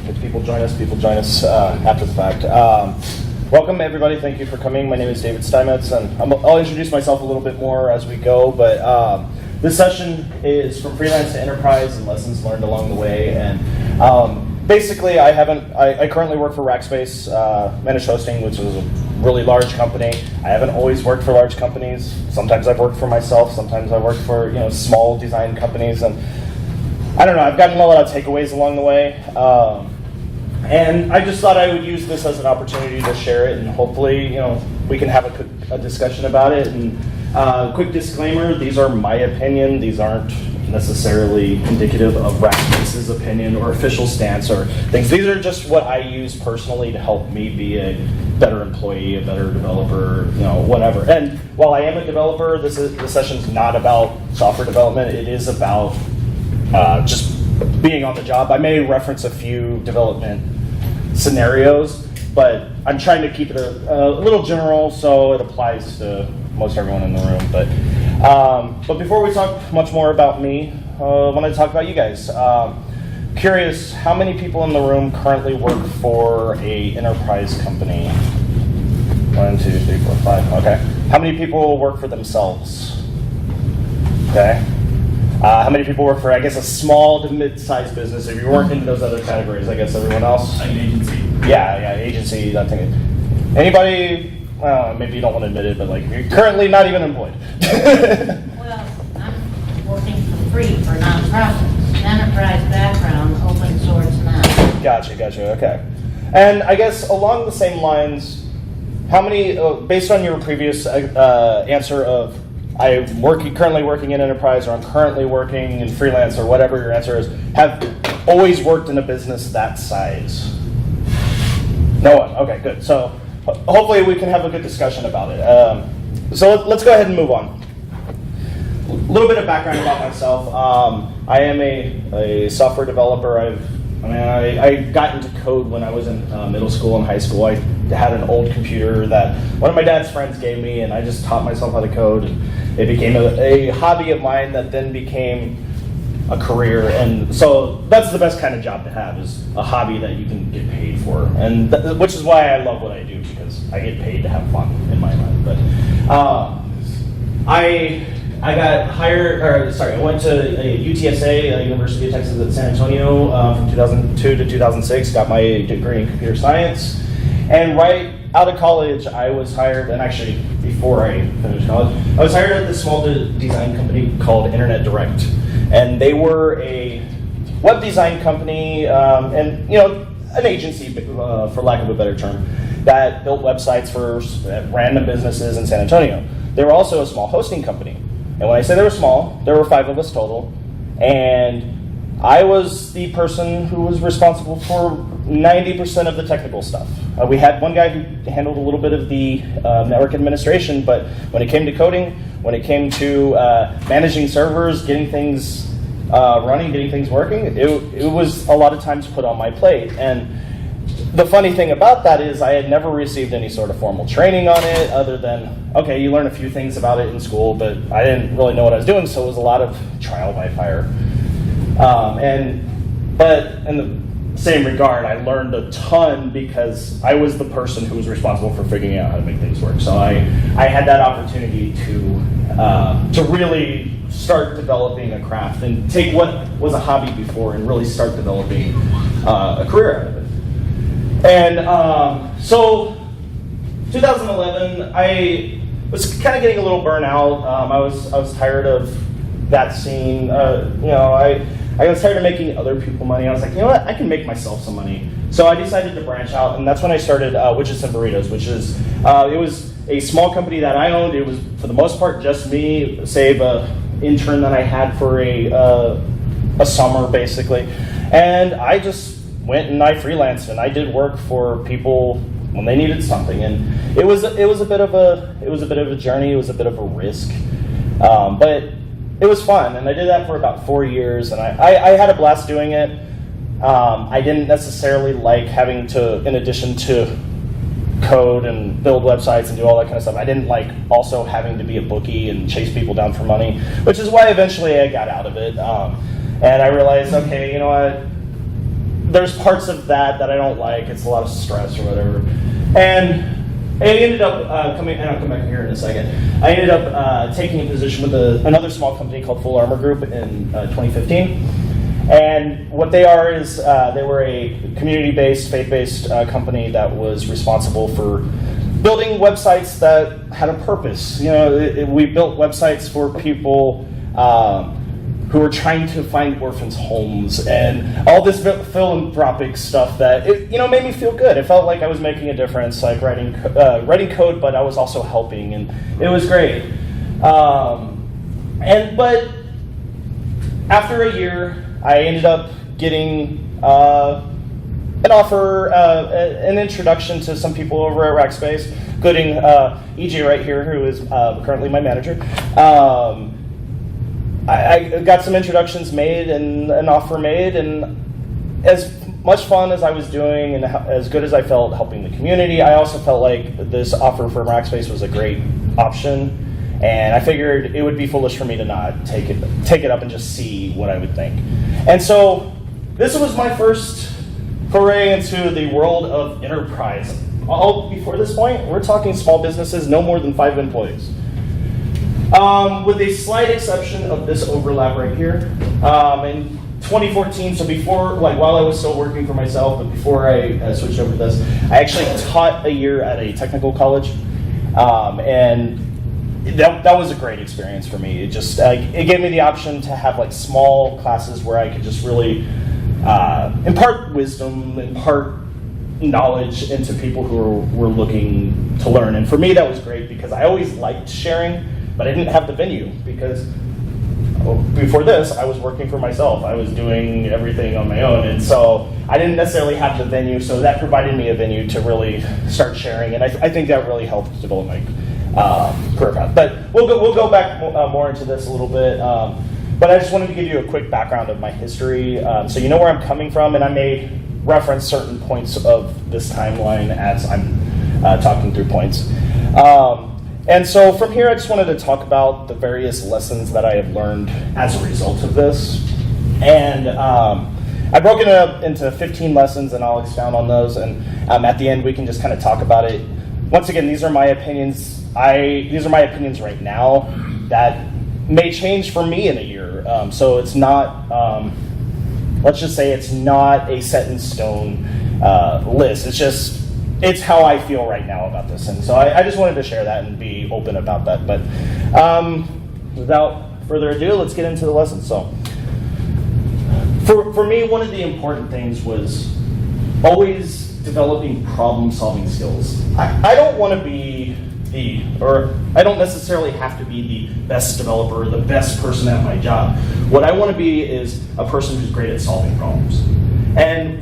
if people join us after the fact. Welcome everybody, thank you for coming. My name is David Stinemetze, and I'll introduce myself a little bit more as we go, but this session is from freelance to enterprise and lessons learned along the way. And basically, I currently work for Rackspace Managed Hosting, which is a really large company. I haven't always worked for large companies. Sometimes I've worked for myself, sometimes I worked for small design companies, and I don't know, I've gotten a lot of takeaways along the way. And I just thought I would use this as an opportunity to share it, and hopefully, we can have a discussion about it. And quick disclaimer, these are my opinion. These aren't necessarily indicative of Rackspace's opinion or official stance or things. These are just what I use personally to help me be a better employee, a better developer, whatever. And while I am a developer, this session's not about software development. It is about just being on the job. I may reference a few development scenarios, but I'm trying to keep it a little general so it applies to most everyone in the room. But before we talk much more about me, I want to talk about you guys. Curious, how many people in the room currently work for a enterprise company? 1, 2, 3, 4, 5. Okay. How many people work for themselves? Okay. How many people work for, I guess, a small to mid-sized business? If you weren't into those other categories, I guess everyone else? Like an agency. Yeah, agency, that thing. Anybody, well, maybe you don't want to admit it, but like you're currently not even employed. Well, I'm working for free for nonprofits, enterprise background, open source now. Gotcha, okay. And I guess along the same lines, how many, based on your previous answer of I'm currently working in enterprise, or I'm currently working in freelance, or whatever your answer is, have always worked in a business that size? No one. Okay, good. So hopefully we can have a good discussion about it. So let's go ahead and move on. A little bit of background about myself. I am a software developer. I got into code when I was in middle school and high school. I had an old computer that one of my dad's friends gave me, and I just taught myself how to code. And it became a hobby of mine that then became a career. And so that's the best kind of job to have, is a hobby that you can get paid for. And which is why I love what I do, because I get paid to have fun in my mind. But I got hired, I went to UTSA, University of Texas at San Antonio, from 2002 to 2006, got my degree in computer science. And right out of college, I was hired, and actually before I finished college, I was hired at this small design company called Internet Direct. And they were a web design company, and an agency, for lack of a better term, that built websites for random businesses in San Antonio. They were also a small hosting company. And when I say they were small, there were 5 of us total, and I was the person who was responsible for 90% of the technical stuff. We had one guy who handled a little bit of the network administration, but when it came to coding, when it came to managing servers, getting things running, getting things working, it was a lot of times put on my plate. And the funny thing about that is I had never received any sort of formal training on it, other than, okay, you learn a few things about it in school, but I didn't really know what I was doing, so it was a lot of trial by fire. But in the same regard, I learned a ton because I was the person who was responsible for figuring out how to make things work. So I had that opportunity to really start developing a craft and take what was a hobby before and really start developing a career out of it. And so 2011, I was kind of getting a little burnout. I was tired of that scene. I was tired of making other people money. I was like, you know what? I can make myself some money. So I decided to branch out, and that's when I started Widgets and Burritos, which is it was a small company that I owned. It was for the most part just me, save a intern that I had for a summer basically, and I just went and I freelanced and I did work for people when they needed something, and it was a bit of a journey. It was a bit of a risk, but it was fun, and I did that for about 4 years, and I had a blast doing it. I didn't necessarily like having to, in addition to code and build websites and do all that kind of stuff, I didn't like also having to be a bookie and chase people down for money, which is why eventually I got out of it. And I realized, okay, you know what? there's parts of that I don't like. It's a lot of stress or whatever. And I ended up and I'll come back here in a second. I ended up taking a position with another small company called Full Armor Group in 2015. And what they are is they were a community-based, faith-based company that was responsible for building websites that had a purpose. You know, we built websites for people who were trying to find orphans' homes and all this philanthropic stuff that made me feel good. It felt like I was making a difference, like writing code, but I was also helping, and it was great. But after a year, I ended up getting an offer, an introduction to some people over at Rackspace, including EJ right here, who is currently my manager. I got some introductions made and an offer made, and as much fun as I was doing and as good as I felt helping the community, I also felt like this offer from Rackspace was a great option, and I figured it would be foolish for me to not take it up and just see what I would think. And so this was my first foray into the world of enterprise. All before this point, we're talking small businesses, no more than 5 employees. With a slight exception of this overlap right here. In 2014, so before, while I was still working for myself, but before I switched over to this, I actually taught a year at a technical college, and that was a great experience for me. It just it gave me the option to have small classes where I could just really impart wisdom, impart knowledge into people who were looking to learn. And for me, that was great because I always liked sharing, but I didn't have the venue because before this, I was working for myself. I was doing everything on my own, and so I didn't necessarily have the venue, so that provided me a venue to really start sharing, and I think that really helped develop my career path. But we'll go back more into this a little bit, but I just wanted to give you a quick background of my history, so you know where I'm coming from, and I may reference certain points of this timeline as I'm talking through points. And so from here, I just wanted to talk about the various lessons that I have learned as a result of this. And I broke it up into 15 lessons, and I'll expound on those. And at the end, we can just kind of talk about it. Once again, these are my opinions. These are my opinions right now that may change for me in a year. So it's not, let's just say it's not a set in stone list. It's how I feel right now about this. And so I just wanted to share that and be open about that. But without further ado, let's get into the lesson. So for me, one of the important things was always developing problem-solving skills. I don't want to be I don't necessarily have to be the best developer, the best person at my job. What I want to be is a person who's great at solving problems. And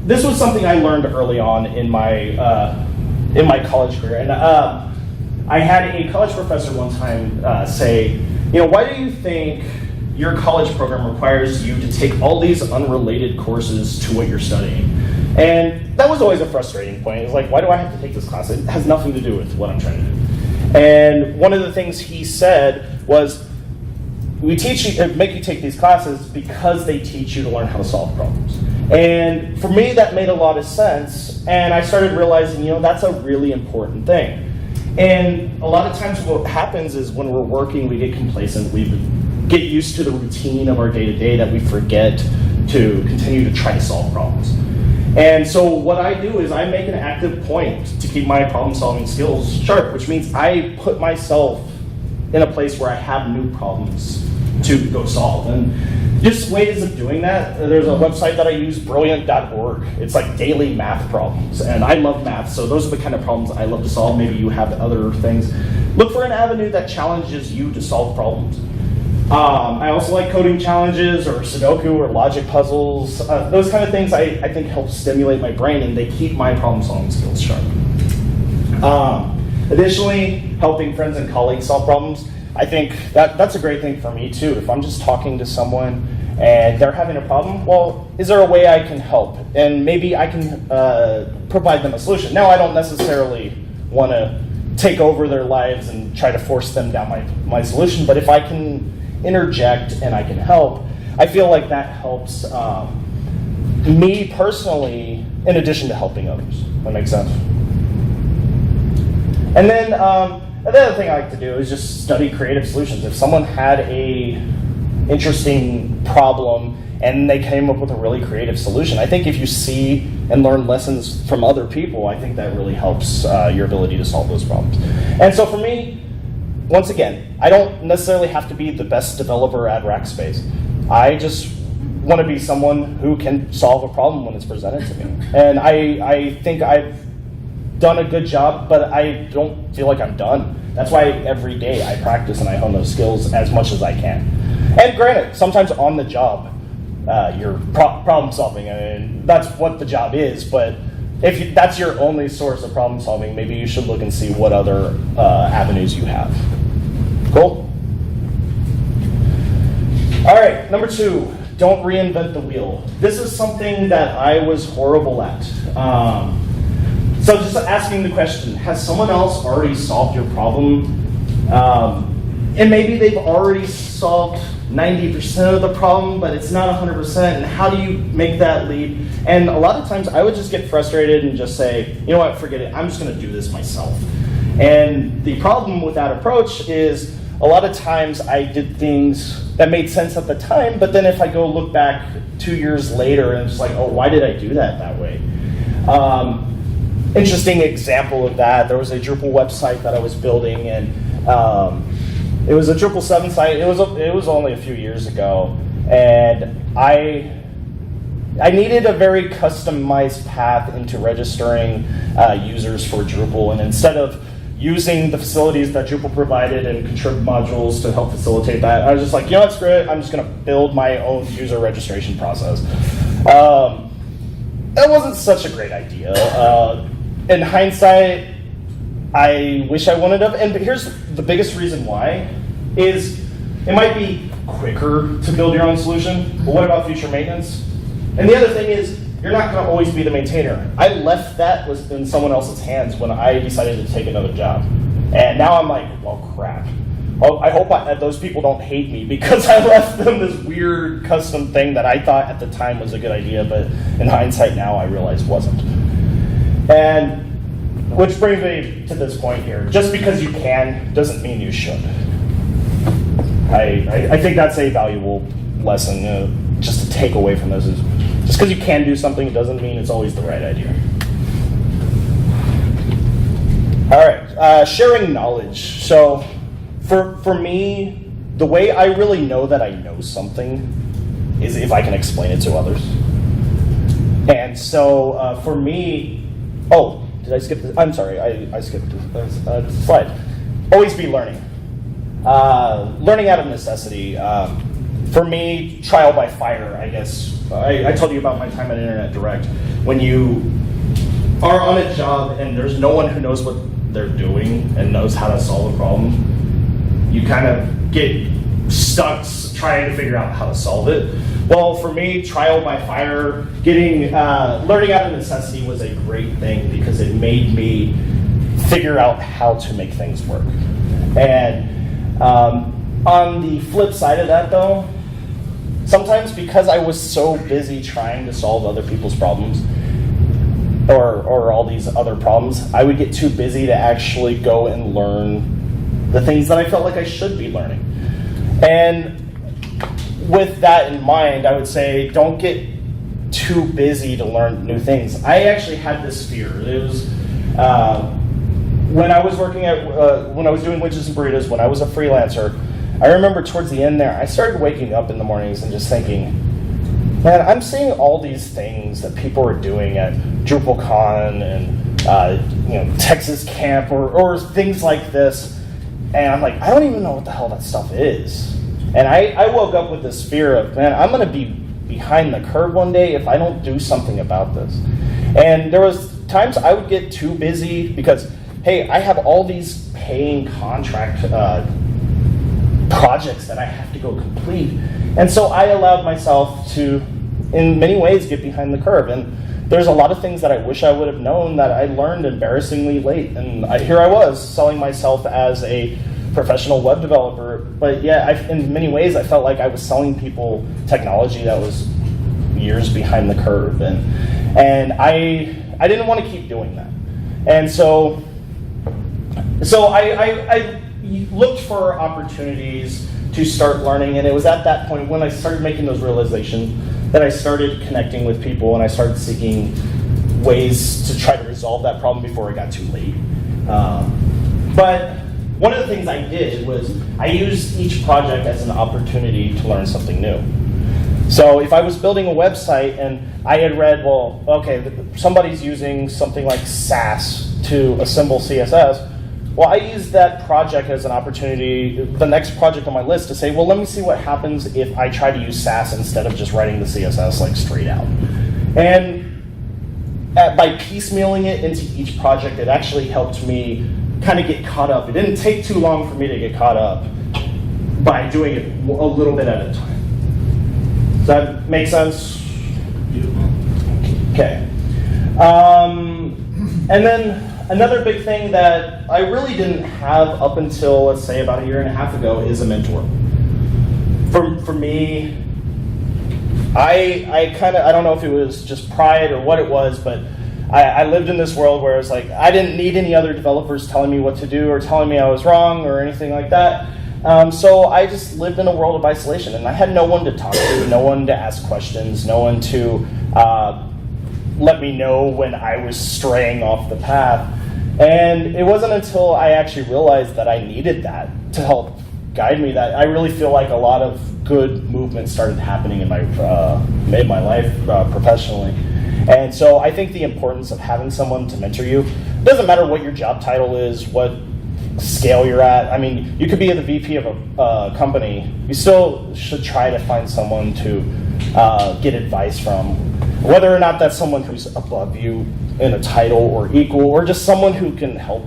this was something I learned early on in my college career. And I had a college professor one time say, why do you think your college program requires you to take all these unrelated courses to what you're studying? And that was always a frustrating point. It's like, why do I have to take this class? It has nothing to do with what I'm trying to do. And one of the things he said was, we make you take these classes because they teach you to learn how to solve problems. And for me, that made a lot of sense. And I started realizing, that's a really important thing. And a lot of times what happens is when we're working, we get complacent. We get used to the routine of our day-to-day that we forget to continue to try to solve problems. And so what I do is I make an active point to keep my problem-solving skills sharp, which means I put myself in a place where I have new problems to go solve. And just ways of doing that, there's a website that I use, brilliant.org. It's like daily math problems, and I love math, so those are the kind of problems I love to solve. Maybe you have other things. Look for an avenue that challenges you to solve problems. I also like coding challenges or Sudoku or logic puzzles. Those kind of things I think help stimulate my brain, and they keep my problem-solving skills sharp. Additionally, helping friends and colleagues solve problems. I think that's a great thing for me too. If I'm just talking to someone and they're having a problem, well, is there a way I can help? And maybe I can provide them a solution. Now, I don't necessarily want to take over their lives and try to force them down my solution, but if I can interject and I can help, I feel like that helps me personally, in addition to helping others. That makes sense? And then the other thing I like to do is just study creative solutions. If someone had a interesting problem and they came up with a really creative solution, I think if you see and learn lessons from other people, I think that really helps your ability to solve those problems. And so for me, once again, I don't necessarily have to be the best developer at Rackspace. I just want to be someone who can solve a problem when it's presented to me. And I think I've done a good job, but I don't feel like I'm done. That's why every day I practice and I hone those skills as much as I can. And granted, sometimes on the job, you're problem solving, and that's what the job is, but if that's your only source of problem solving, maybe you should look and see what other avenues you have. Cool? All right, number 2, don't reinvent the wheel. This is something that I was horrible at. So just asking the question, has someone else already solved your problem? And maybe they've already solved 90% of the problem, but it's not 100%, and how do you make that leap? And a lot of times I would just get frustrated and just say, you know what, forget it, I'm just gonna do this myself. And the problem with that approach is a lot of times I did things that made sense at the time, but then if I go look back 2 years later and it's like, oh, why did I do that way? Interesting example of that, there was a Drupal website that I was building, and it was a Drupal 7 site. It was only a few years ago, and I needed a very customized path into registering users for Drupal, and instead of using the facilities that Drupal provided and contrib modules to help facilitate that, I was just like, you know what, screw it, I'm just going to build my own user registration process. That wasn't such a great idea. In hindsight, I wish I wouldn't have, and here's the biggest reason why, is it might be quicker to build your own solution, but what about future maintenance? And the other thing is, you're not going to always be the maintainer. I left that in someone else's hands when I decided to take another job. And now I'm like, well, crap. Well, I hope those people don't hate me because I left them this weird custom thing that I thought at the time was a good idea, but in hindsight now I realize wasn't. And which brings me to this point here. Just because you can doesn't mean you should. I think that's a valuable lesson just to take away from this. Is just because you can do something doesn't mean it's always the right idea. All right, sharing knowledge. So for me, the way I really know that I know something is if I can explain it to others. And so for me, oh, did I skip this? I'm sorry, I skipped this slide. Always be learning. Learning out of necessity. For me, trial by fire, I guess. I told you about my time at Internet Direct. When you are on a job and there's no one who knows what they're doing and knows how to solve a problem, you kind of get stuck trying to figure out how to solve it. Well, for me, trial by fire, learning out of necessity was a great thing because it made me figure out how to make things work. And on the flip side of that, though, sometimes because I was so busy trying to solve other people's problems, or all these other problems, I would get too busy to actually go and learn the things that I felt like I should be learning. And with that in mind, I would say don't get too busy to learn new things. I actually had this fear. It was when I was working when I was doing widgets and burritos, when I was a freelancer, I remember towards the end there, I started waking up in the mornings and just thinking, man, I'm seeing all these things that people are doing at DrupalCon and Texas Camp or things like this, and I'm like, I don't even know what the hell that stuff is. And I woke up with this fear of, man, I'm going to be behind the curve one day if I don't do something about this. And there was times I would get too busy because, hey, I have all these paying contract projects that I have to go complete. And so I allowed myself to, in many ways, get behind the curve. And there's a lot of things that I wish I would have known that I learned embarrassingly late. And here I was selling myself as a professional web developer, but yeah, in many ways I felt like I was selling people technology that was years behind the curve, and I didn't want to keep doing that, and so I looked for opportunities to start learning, and it was at that point when I started making those realizations that I started connecting with people, and I started seeking ways to try to resolve that problem before it got too late. But one of the things I did was I used each project as an opportunity to learn something new. So if I was building a website and I had read, well, okay, somebody's using something like Sass to assemble CSS, well, I used that project as an opportunity, the next project on my list, to say, well, let me see what happens if I try to use Sass instead of just writing the CSS like straight out. And by piecemealing it into each project, it actually helped me kind of get caught up. It didn't take too long for me to get caught up by doing it a little bit at a time. Does that make sense? Okay. And then another big thing that I really didn't have up until, let's say, about 1.5 years ago is a mentor. For me, I don't know if it was just pride or what it was, but I lived in this world where it's like I didn't need any other developers telling me what to do or telling me I was wrong or anything like that. So I just lived in a world of isolation, and I had no one to talk to, no one to ask questions, no one to let me know when I was straying off the path. And it wasn't until I actually realized that I needed that to help guide me that I really feel like a lot of good movement started happening in my life professionally. And so I think the importance of having someone to mentor you, it doesn't matter what your job title is, what scale you're at. I mean, you could be the VP of a company. You still should try to find someone to get advice from, whether or not that's someone who's above you in a title or equal, or just someone who can help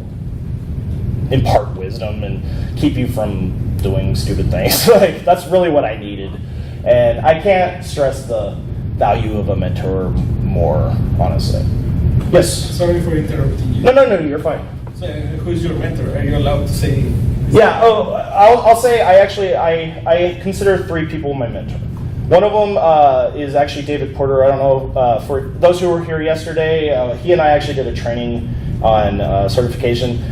impart wisdom and keep you from doing stupid things. Like, that's really what I needed. And I can't stress the value of a mentor more, honestly. Yes? Sorry for interrupting you. No, you're fine. So, who's your mentor? Are you allowed to say? Yeah, I'll say I consider 3 people my mentor. One of them is actually David Porter. I don't know, for those who were here yesterday, he and I actually did a training on certification.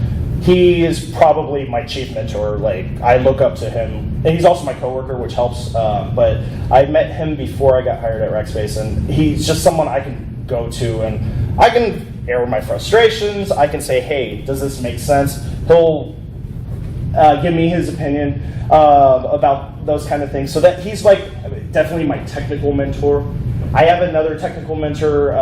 He is probably my chief mentor. Like, I look up to him, and he's also my coworker, which helps. But I met him before I got hired at Rackspace, and he's just someone I can go to, and I can air my frustrations. I can say, hey, does this make sense? He'll give me his opinion about those kind of things. So that he's like definitely my technical mentor. I have another technical mentor.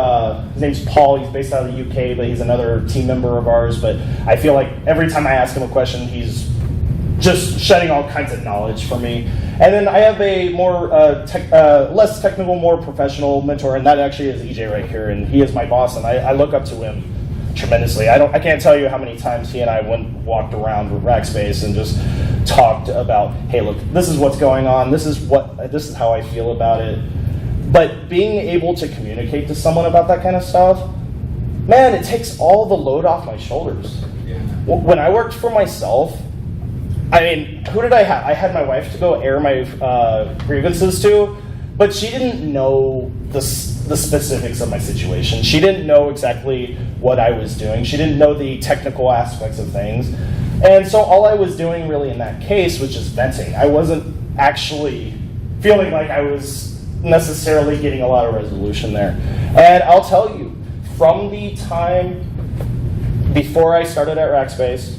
His name's Paul. He's based out of the UK, but he's another team member of ours. But I feel like every time I ask him a question, he's just shedding all kinds of knowledge for me. And then I have a more less technical, more professional mentor, and that actually is EJ right here, and he is my boss, and I look up to him tremendously. I can't tell you how many times he and I walked around with Rackspace and just talked about, hey, look, this is what's going on. This is how I feel about it. But being able to communicate to someone about that kind of stuff, man, it takes all the load off my shoulders. Yeah. When I worked for myself, I mean, who did I have? I had my wife to go air my grievances to, but she didn't know the specifics of my situation. She didn't know exactly what I was doing. She didn't know the technical aspects of things. And so all I was doing really in that case was just venting. I wasn't actually feeling like I was necessarily getting a lot of resolution there. And I'll tell you, from the time before I started at Rackspace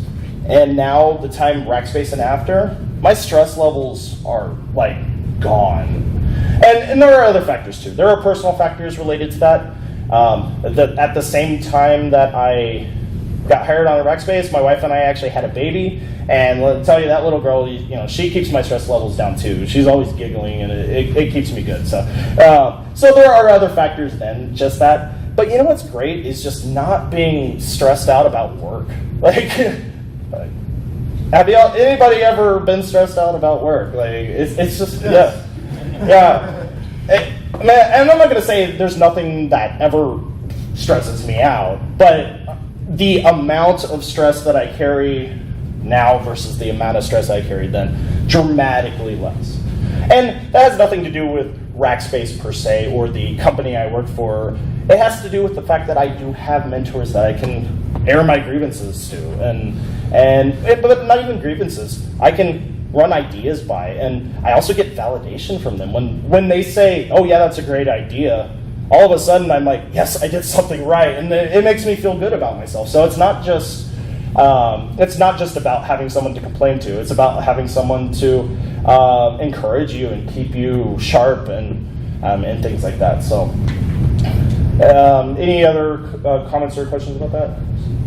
and now the time Rackspace and after, my stress levels are like gone. And there are other factors too. There are personal factors related to that. At the same time that I got hired on Rackspace, my wife and I actually had a baby, and let me tell you, that little girl, she keeps my stress levels down too. She's always giggling, and it keeps me good. So there are other factors than just that. But you know what's great is just not being stressed out about work. Like, have anybody ever been stressed out about work? Like, it's just yeah. And I'm not going to say there's nothing that ever stresses me out, but the amount of stress that I carry now versus the amount of stress I carried then, dramatically less. And that has nothing to do with Rackspace per se or the company I work for. It has to do with the fact that I do have mentors that I can air my grievances to, but not even grievances. I can run ideas by, and I also get validation from them. When they say, oh yeah, that's a great idea, all of a sudden I'm like, yes, I did something right, and it makes me feel good about myself. So it's not just about having someone to complain to. It's about having someone to encourage you and keep you sharp and things like that. So, any other comments or questions about that?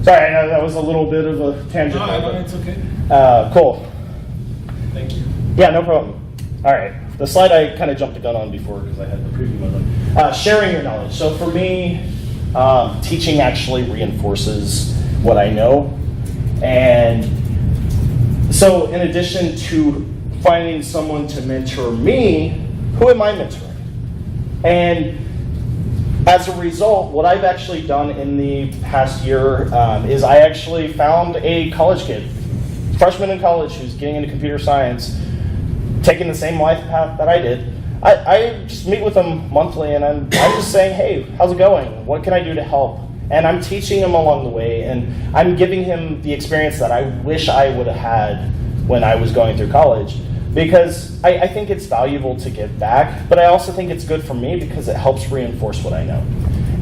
Sorry, I know that was a little bit of a tangent. No, it's okay. Cool. Thank you. Yeah, no problem. All right. The slide I kind of jumped the gun on before because I had the preview mode on. Sharing your knowledge. So for me, teaching actually reinforces what I know. And so in addition to finding someone to mentor me, who am I mentoring? And as a result, what I've actually done in the past year is I actually found a college kid, freshman in college, who's getting into computer science, taking the same life path that I did. I just meet with them monthly, and I'm just saying, hey, how's it going? What can I do to help? And I'm teaching him along the way, and I'm giving him the experience that I wish I would have had when I was going through college. Because I think it's valuable to give back, but I also think it's good for me because it helps reinforce what I know.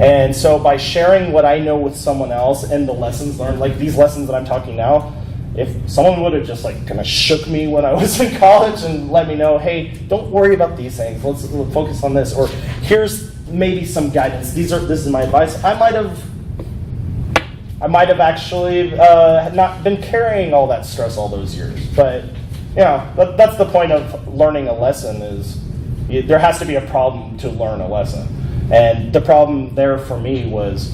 And so by sharing what I know with someone else and the lessons learned, like these lessons that I'm talking now, if someone would have just like kind of shook me when I was in college and let me know, hey, don't worry about these things, let's focus on this, or here's maybe some guidance, this is my advice, I might have actually not been carrying all that stress all those years. But you know, that's the point of learning a lesson is there has to be a problem to learn a lesson. And the problem there for me was,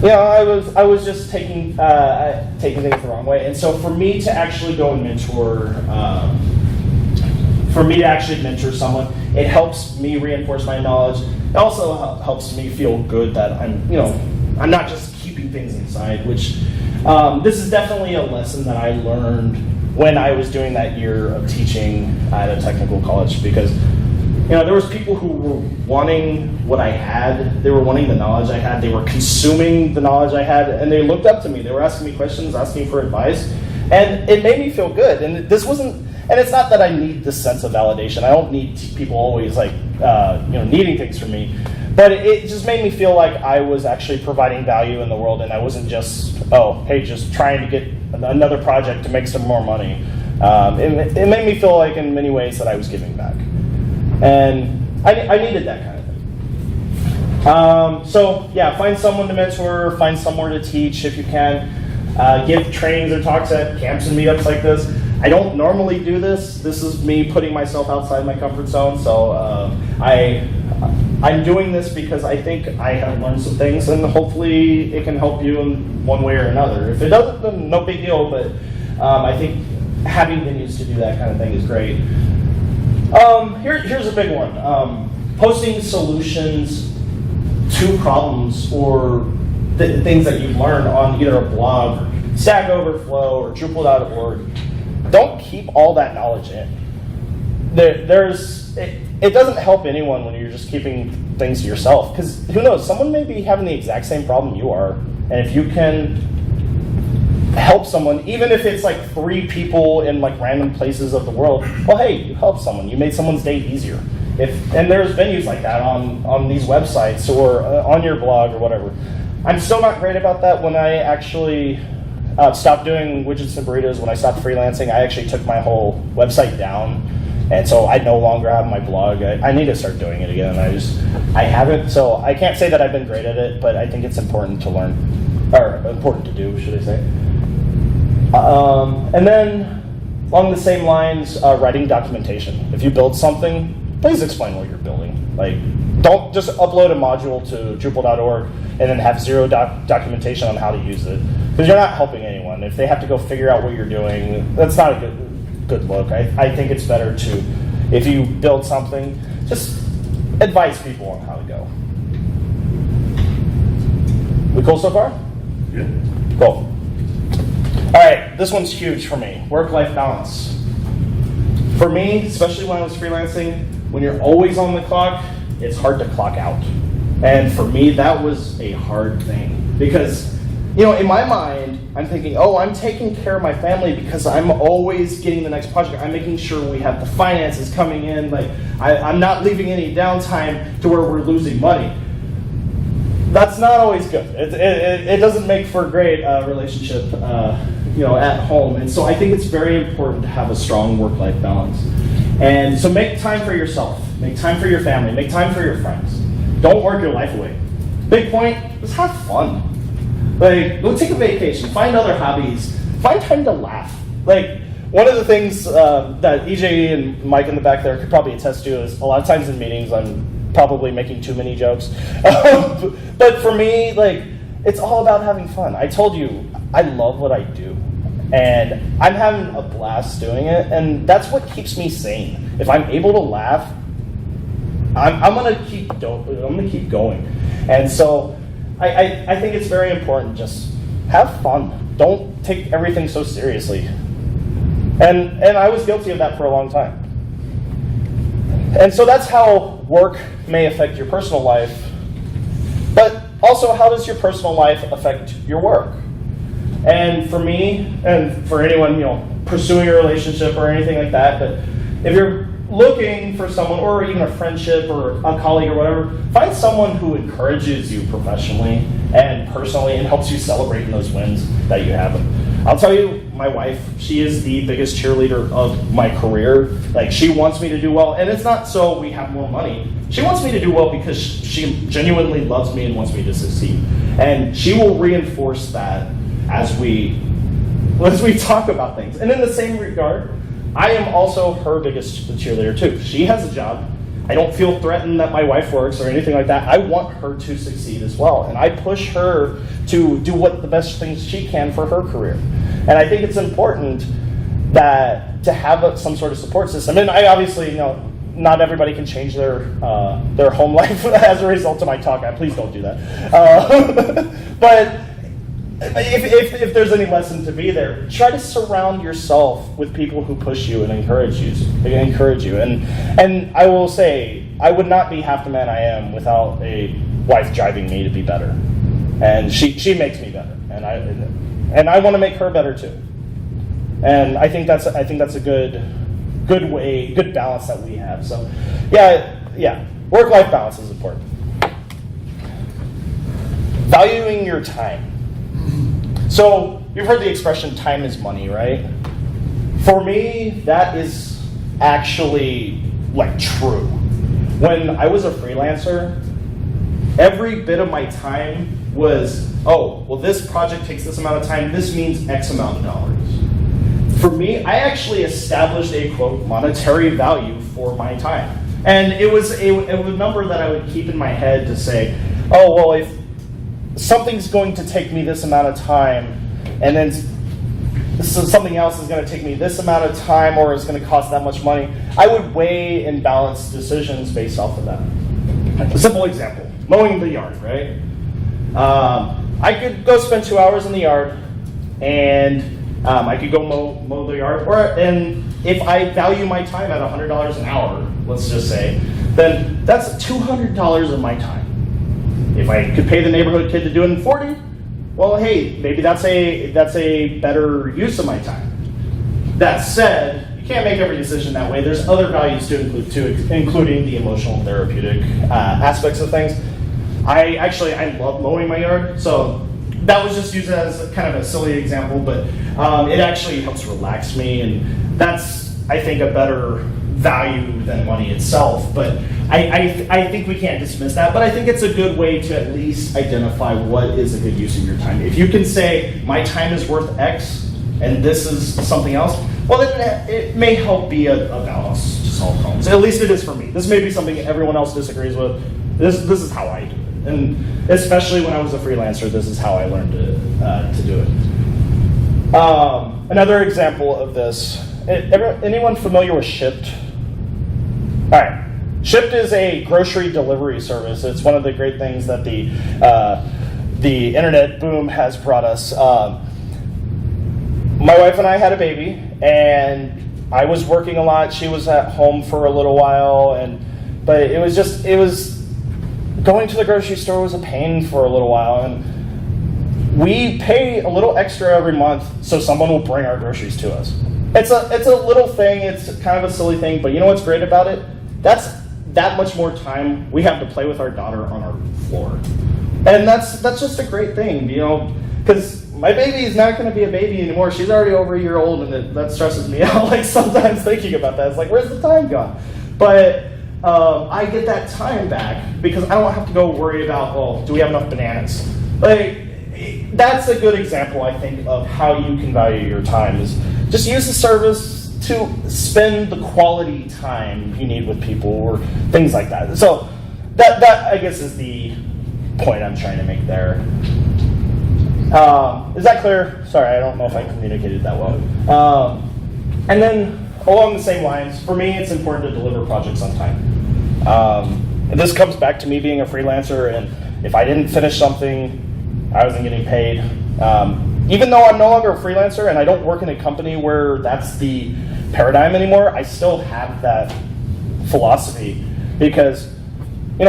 you know, I was just taking things the wrong way. And so for me to actually go and mentor, someone, it helps me reinforce my knowledge. It also helps me feel good that I'm not just keeping things inside, which this is definitely a lesson that I learned when I was doing that year of teaching at a technical college, because there was people who were wanting what I had, they were wanting the knowledge I had, they were consuming the knowledge I had, and they looked up to me, they were asking me questions, asking for advice, and it made me feel good. And it's not that I need this sense of validation, I don't need people always needing things from me, but it just made me feel like I was actually providing value in the world, and I wasn't just, just trying to get another project to make some more money. It made me feel like in many ways that I was giving back. And I needed that kind of thing. So yeah, find someone to mentor, find somewhere to teach if you can. Give trainings or talks at camps and meetups like this. I don't normally do this. This is me putting myself outside my comfort zone. So I'm doing this because I think I have learned some things, and hopefully it can help you in one way or another. If it doesn't, then no big deal, but I think having venues to do that kind of thing is great. Here's a big one. Posting solutions to problems or things that you've learned on either a blog, or Stack Overflow, or Drupal.org. Don't keep all that knowledge in. It doesn't help anyone when you're just keeping things to yourself, because who knows, someone may be having the exact same problem you are, and if you can help someone, even if it's like 3 people in like random places of the world, well, hey, you helped someone, you made someone's day easier. And there's venues like that on these websites or on your blog or whatever. I'm still not great about that. When I actually stopped doing widgets and burritos, when I stopped freelancing, I actually took my whole website down. And so I no longer have my blog. I need to start doing it again. I haven't, so I can't say that I've been great at it, but I think it's important to learn, or important to do, should I say. And then along the same lines, writing documentation. If you build something, please explain what you're building. Like, don't just upload a module to Drupal.org and then have zero documentation on how to use it, because you're not helping anyone. If they have to go figure out what you're doing, that's not a good look. I think it's better to, if you build something, just advise people on how to go. We cool so far? Yeah. Cool. All right, this one's huge for me. Work-life balance. For me, especially when I was freelancing, when you're always on the clock, it's hard to clock out. And for me, that was a hard thing because, in my mind, I'm thinking, oh, I'm taking care of my family because I'm always getting the next project. I'm making sure we have the finances coming in. Like, I'm not leaving any downtime to where we're losing money. That's not always good. It doesn't make for a great relationship, at home. And so I think it's very important to have a strong work-life balance. And so make time for yourself. Make time for your family. Make time for your friends. Don't work your life away. Big point, just have fun. Like, go take a vacation. Find other hobbies. Find time to laugh. Like, one of the things that EJ and Mike in the back there could probably attest to is a lot of times in meetings I'm probably making too many jokes. But for me, like, it's all about having fun. I told you, I love what I do. And I'm having a blast doing it. And that's what keeps me sane. If I'm able to laugh, I'm gonna keep going. And so I think it's very important, just have fun. Don't take everything so seriously. And I was guilty of that for a long time. And so that's how work may affect your personal life. But also, how does your personal life affect your work? And for me, and for anyone, pursuing a relationship or anything like that, but if you're looking for someone, or even a friendship or a colleague or whatever, find someone who encourages you professionally and personally and helps you celebrate in those wins that you have. I'll tell you, my wife, she is the biggest cheerleader of my career. Like, she wants me to do well, and it's not so we have more money. She wants me to do well because she genuinely loves me and wants me to succeed. And she will reinforce that as we talk about things. And in the same regard, I am also her biggest cheerleader too. She has a job. I don't feel threatened that my wife works or anything like that. I want her to succeed as well. And I push her to do what the best things she can for her career. And I think it's important that to have some sort of support system. And I obviously, not everybody can change their home life as a result of my talk. Please don't do that. But if there's any lesson to be there, try to surround yourself with people who push you and encourage you. And I will say, I would not be half the man I am without a wife driving me to be better. And she makes me better, and I want to make her better too. And I think that's a good balance that we have. So, yeah, work-life balance is important. Valuing your time. So, you've heard the expression, time is money, right? For me, that is actually, true. When I was a freelancer, every bit of my time was, this project takes this amount of time, this means X amount of dollars. For me, I actually established a, quote, monetary value for my time. And it was a number that I would keep in my head to say, if something's going to take me this amount of time, and then something else is going to take me this amount of time, or is going to cost that much money, I would weigh and balance decisions based off of that. A simple example, mowing the yard, right? I could go spend 2 hours in the yard, and I could go mow the yard, and if I value my time at $100 an hour, let's just say, then that's $200 of my time. If I could pay the neighborhood kid to do it in 40, well, hey, maybe that's a better use of my time. That said, you can't make every decision that way. There's other values to include too, including the emotional and therapeutic aspects of things. I love mowing my yard, so that was just used as kind of a silly example, but it actually helps relax me, and that's, I think, a better value than money itself. But I think we can't dismiss that, but I think it's a good way to at least identify what is a good use of your time. If you can say, my time is worth X, and this is something else, well, then it may help be a balance to solve problems. At least it is for me. This may be something everyone else disagrees with. This is how I do it. And especially when I was a freelancer, this is how I learned to do it. Another example of this, anyone familiar with Shipt? All right. Shipt is a grocery delivery service. It's one of the great things that the internet boom has brought us. My wife and I had a baby, and I was working a lot. She was at home for a little while, but it was going to the grocery store was a pain for a little while, and we pay a little extra every month so someone will bring our groceries to us. It's a little thing. It's kind of a silly thing, but you know what's great about it? That's that much more time we have to play with our daughter on our floor, and that's just a great thing, because my baby is not going to be a baby anymore. She's already over a year old, and that stresses me out. Like sometimes thinking about that, it's like, where's the time gone? But I get that time back because I don't have to go worry about, well, do we have enough bananas? Like, that's a good example, I think, of how you can value your time, is just use the service to spend the quality time you need with people or things like that. So that I guess is the point I'm trying to make there. Is that clear? Sorry, I don't know if I communicated that well. And then along the same lines, for me, it's important to deliver projects on time. And this comes back to me being a freelancer, and if I didn't finish something, I wasn't getting paid. Even though I'm no longer a freelancer and I don't work in a company where that's the paradigm anymore, I still have that philosophy because,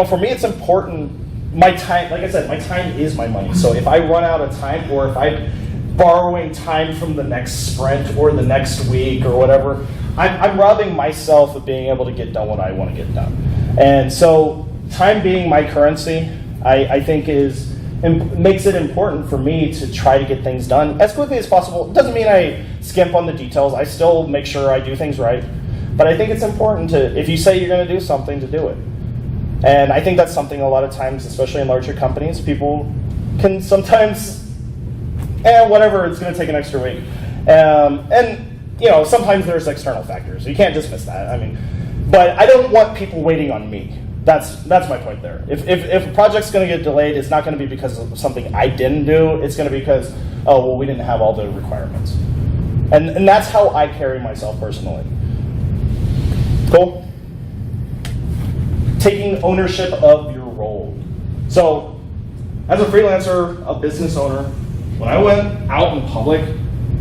for me it's important. My time, like I said, my time is my money. So if I run out of time, or if I'm borrowing time from the next sprint or the next week or whatever, I'm robbing myself of being able to get done what I want to get done. And so time being my currency, I think makes it important for me to try to get things done as quickly as possible. It doesn't mean I skimp on the details. I still make sure I do things right. But I think it's important if you say you're going to do something, to do it. And I think that's something a lot of times, especially in larger companies, people can sometimes, whatever, it's going to take an extra week. Sometimes there's external factors. You can't dismiss that. But I don't want people waiting on me. That's my point there. If a project's going to get delayed, it's not going to be because of something I didn't do. It's going to be because, we didn't have all the requirements. And that's how I carry myself personally. Cool? Taking ownership of your role. So, as a freelancer, a business owner, when I went out in public,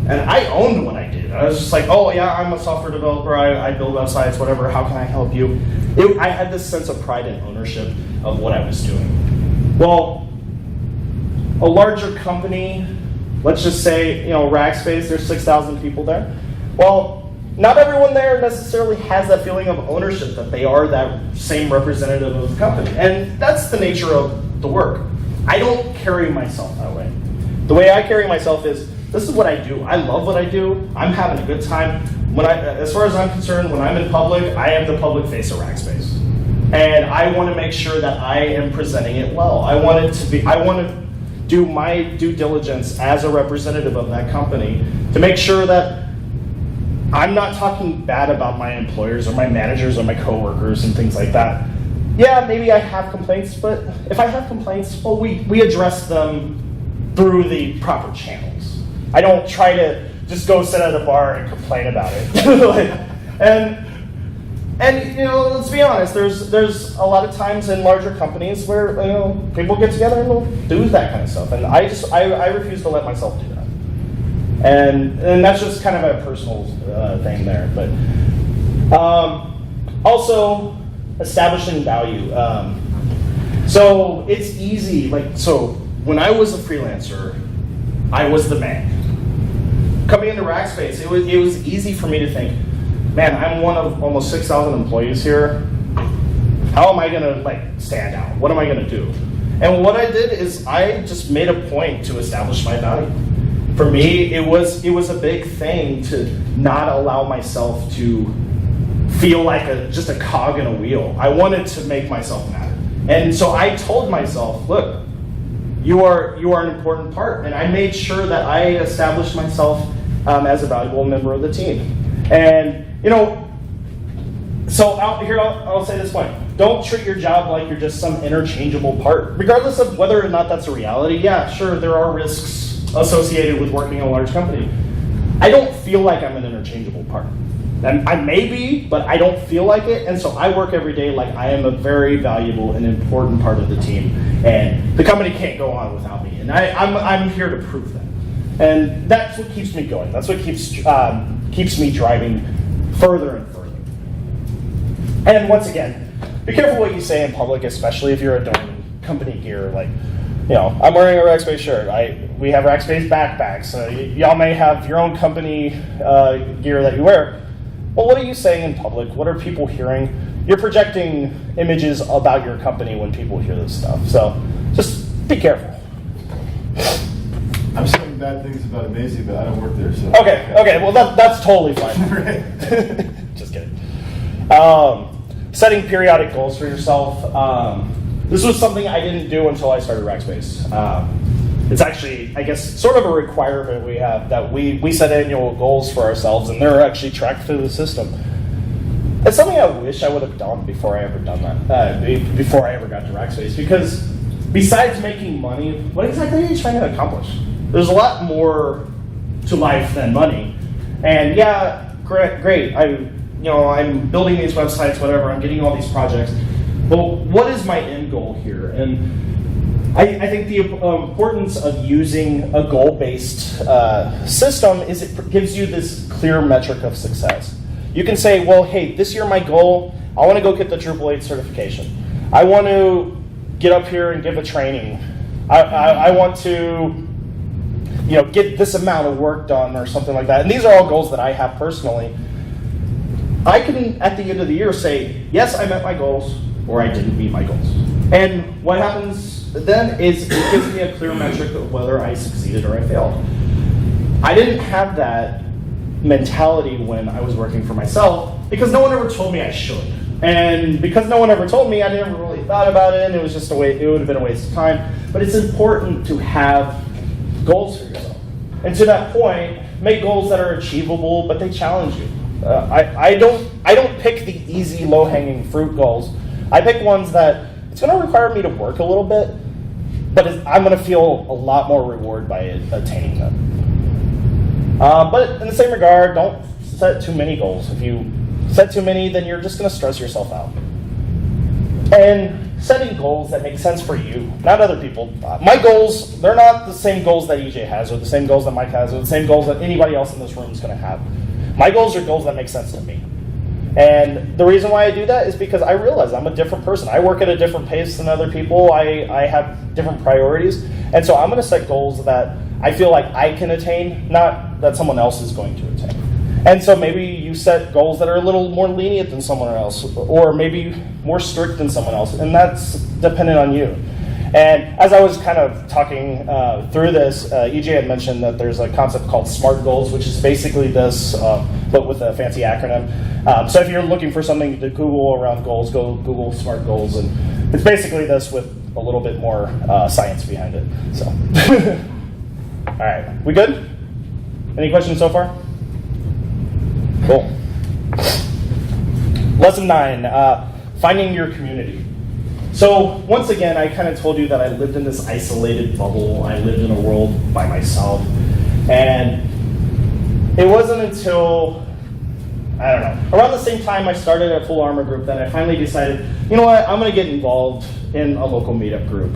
and I owned what I did. I was just like, oh yeah, I'm a software developer, I build websites, whatever, how can I help you? I had this sense of pride and ownership of what I was doing. Well, a larger company, let's just say, Rackspace, there's 6,000 people there. Well, not everyone there necessarily has that feeling of ownership that they are that same representative of the company. And that's the nature of the work. I don't carry myself that way. The way I carry myself is, this is what I do. I love what I do. I'm having a good time. As far as I'm concerned, when I'm in public, I am the public face of Rackspace. And I want to make sure that I am presenting it well. I want to do my due diligence as a representative of that company to make sure that I'm not talking bad about my employers or my managers or my coworkers and things like that. Yeah, maybe I have complaints, but if I have complaints, well, we address them through the proper channels. I don't try to just go sit at a bar and complain about it. and let's be honest, there's a lot of times in larger companies where people get together and they'll do that kind of stuff, and I refuse to let myself do that. And that's just kind of a personal thing there. But also establishing value. So it's easy. So when I was a freelancer, I was the man. Coming into Rackspace, it was easy for me to think, man, I'm one of almost 6,000 employees here. How am I going to stand out? What am I going to do? And what I did is I just made a point to establish my value. For me, it was a big thing to not allow myself to feel like just a cog in a wheel. I wanted to make myself matter. And so I told myself, look, you are an important part. And I made sure that I established myself as a valuable member of the team. And, so I'll say this point. Don't treat your job like you're just some interchangeable part. Regardless of whether or not that's a reality, yeah, sure, there are risks associated with working in a large company. I don't feel like I'm an interchangeable part. I may be, but I don't feel like it, and so I work every day like I am a very valuable and important part of the team, and the company can't go on without me, and I'm here to prove that. And that's what keeps me going. That's what keeps me driving further and further. And once again, be careful what you say in public, especially if you're adorning company gear. Like, I'm wearing a Rackspace shirt. We have Rackspace backpacks. So y'all may have your own company gear that you wear. Well, what are you saying in public? What are people hearing? You're projecting images about your company when people hear this stuff. So just be careful. I'm saying bad things about Amazing, but I don't work there, so. Okay, well that's totally fine. Right. Just kidding. Setting periodic goals for yourself. This was something I didn't do until I started Rackspace. It's actually, I guess, sort of a requirement we have that we set annual goals for ourselves, and they're actually tracked through the system. It's something I wish I would have done before I ever got to Rackspace, because besides making money, what exactly are you trying to accomplish? There's a lot more to life than money. And yeah, great. I'm building these websites, whatever. I'm getting all these projects. But what is my end goal here? And I think the importance of using a goal-based system is it gives you this clear metric of success. You can say, well, hey, this year my goal, I want to go get the Drupal 8 certification. I want to get up here and give a training. I want to get this amount of work done or something like that. And these are all goals that I have personally. I can, at the end of the year, say, yes, I met my goals, or I didn't meet my goals. And what happens then is it gives me a clear metric of whether I succeeded or I failed. I didn't have that mentality when I was working for myself because no one ever told me I should. And because no one ever told me, I never really thought about it, and it was just it would have been a waste of time. But it's important to have goals for yourself. And to that point, make goals that are achievable, but they challenge you. I don't pick the easy, low-hanging fruit goals. I pick ones that it's going to require me to work a little bit, but I'm going to feel a lot more reward by attaining them. But in the same regard, don't set too many goals. If you set too many, then you're just going to stress yourself out. And setting goals that make sense for you, not other people. My goals, they're not the same goals that EJ has, or the same goals that Mike has, or the same goals that anybody else in this room is going to have. My goals are goals that make sense to me. And the reason why I do that is because I realize I'm a different person. I work at a different pace than other people. I have different priorities. And so I'm going to set goals that I feel like I can attain, not that someone else is going to attain. And so maybe you set goals that are a little more lenient than someone else, or maybe more strict than someone else, and that's dependent on you. And as I was kind of talking through this, EJ had mentioned that there's a concept called SMART goals, which is basically this, but with a fancy acronym. So if you're looking for something to Google around goals, go Google SMART goals, and it's basically this with a little bit more science behind it. So, all right, we good? Any questions so far? Cool. Lesson 9, finding your community. So once again, I kind of told you that I lived in this isolated bubble. I lived in a world by myself. And it wasn't until, I don't know, around the same time I started at Full Armor Group that I finally decided, you know what, I'm going to get involved in a local meetup group.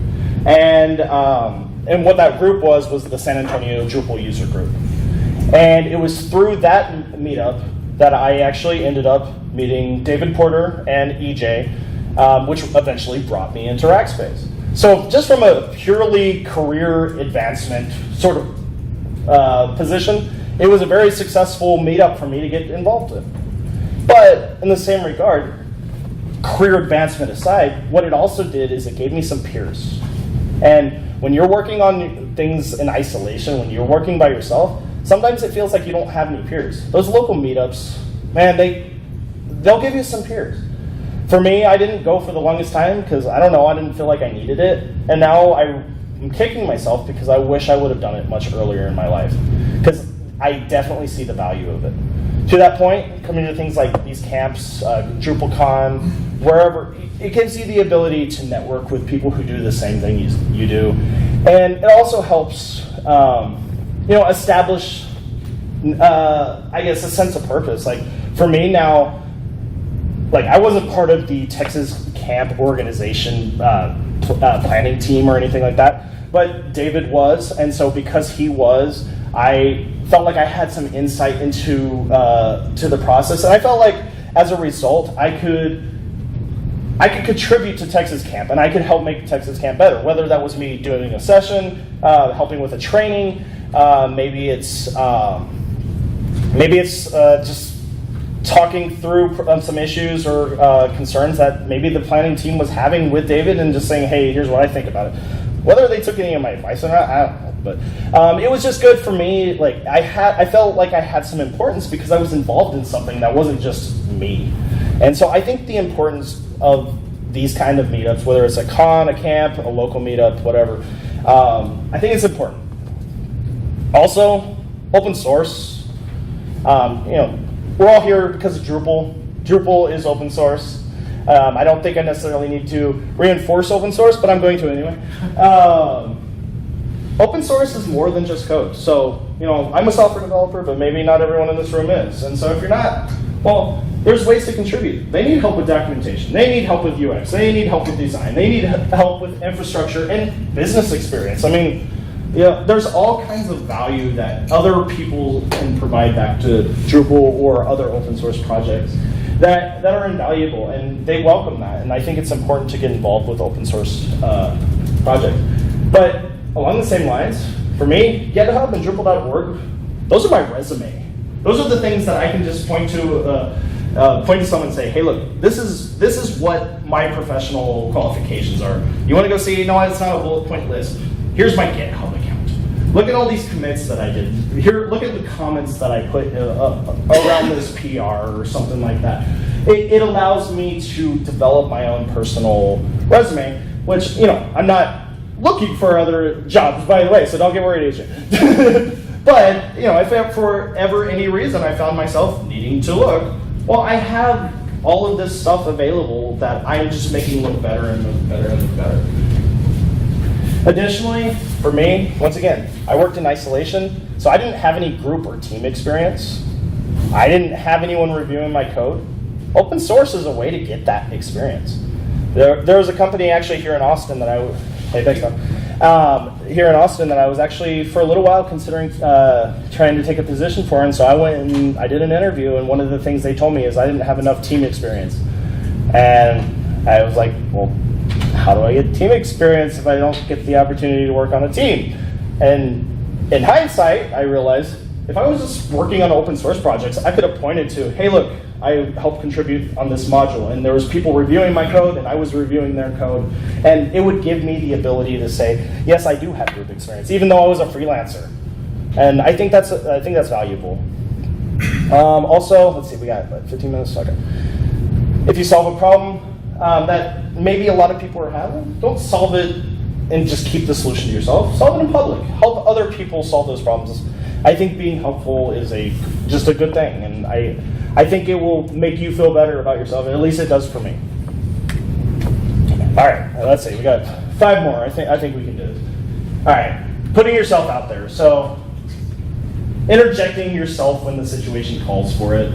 And what that group was the San Antonio Drupal user group. And it was through that meetup that I actually ended up meeting David Porter and EJ, which eventually brought me into Rackspace. So just from a purely career advancement sort of position, it was a very successful meetup for me to get involved in. But in the same regard, career advancement aside, what it also did is it gave me some peers. And when you're working on things in isolation, when you're working by yourself, sometimes it feels like you don't have any peers. Those local meetups, man, they'll give you some peers. For me, I didn't go for the longest time because, I don't know, I didn't feel like I needed it. And now I'm kicking myself because I wish I would have done it much earlier in my life. Because I definitely see the value of it. To that point, coming to things like these camps, DrupalCon, wherever, it gives you the ability to network with people who do the same thing you do. And it also helps establish, I guess, a sense of purpose. Like, for me now, like, I wasn't part of the Texas camp organization planning team or anything like that, but David was, and so because he was, I felt like I had some insight into to the process, and I felt like as a result, I could contribute to Texas Camp, and I could help make Texas Camp better. Whether that was me doing a session, helping with a training, maybe it's just talking through some issues or concerns that maybe the planning team was having with David, and just saying, hey, here's what I think about it. Whether they took any of my advice or not, I don't know. But it was just good for me. Like I felt like I had some importance because I was involved in something that wasn't just me. And so I think the importance of these kind of meetups, whether it's a con, a camp, a local meetup, whatever, I think it's important. Also, open source. We're all here because of Drupal. Drupal is open source. I don't think I necessarily need to reinforce open source, but I'm going to anyway. Open source is more than just code. So, I'm a software developer, but maybe not everyone in this room is. And so if you're not, well, there's ways to contribute. They need help with documentation. They need help with UX. They need help with design. They need help with infrastructure and business experience. I mean, there's all kinds of value that other people can provide back to Drupal or other open source projects that are invaluable, and they welcome that. And I think it's important to get involved with open source projects. But along the same lines, for me, GitHub and Drupal.org, those are my resume. Those are the things that I can just point to someone and say, hey, look, this is what my professional qualifications are. You want to go see? No, it's not a bullet point list. Here's my GitHub account. Look at all these commits that I did. Here, look at the comments that I put around this PR or something like that. It allows me to develop my own personal resume, which, I'm not looking for other jobs, by the way, so don't get worried, Agent. But, if for ever any reason I found myself needing to look, well, I have all of this stuff available that I'm just making look better and look better and look better. Additionally, for me, once again, I worked in isolation, so I didn't have any group or team experience. I didn't have anyone reviewing my code. Open source is a way to get that experience. There was a company actually here in Austin that here in Austin that I was actually for a little while considering trying to take a position for, and so I went and I did an interview, and one of the things they told me is I didn't have enough team experience. And I was like, well, how do I get team experience if I don't get the opportunity to work on a team? And in hindsight, I realized if I was just working on open source projects, I could have pointed to, hey, look, I helped contribute on this module, and there was people reviewing my code, and I was reviewing their code, and it would give me the ability to say, yes, I do have group experience, even though I was a freelancer. And I think that's valuable. Also, let's see, we got 15 minutes. Okay. If you solve a problem that maybe a lot of people are having, don't solve it and just keep the solution to yourself. Solve it in public. Help other people solve those problems. I think being helpful is just a good thing, and I think it will make you feel better about yourself. At least it does for me. All right, let's see. We got 5 more. I think we can do this. All right, putting yourself out there. So interjecting yourself when the situation calls for it.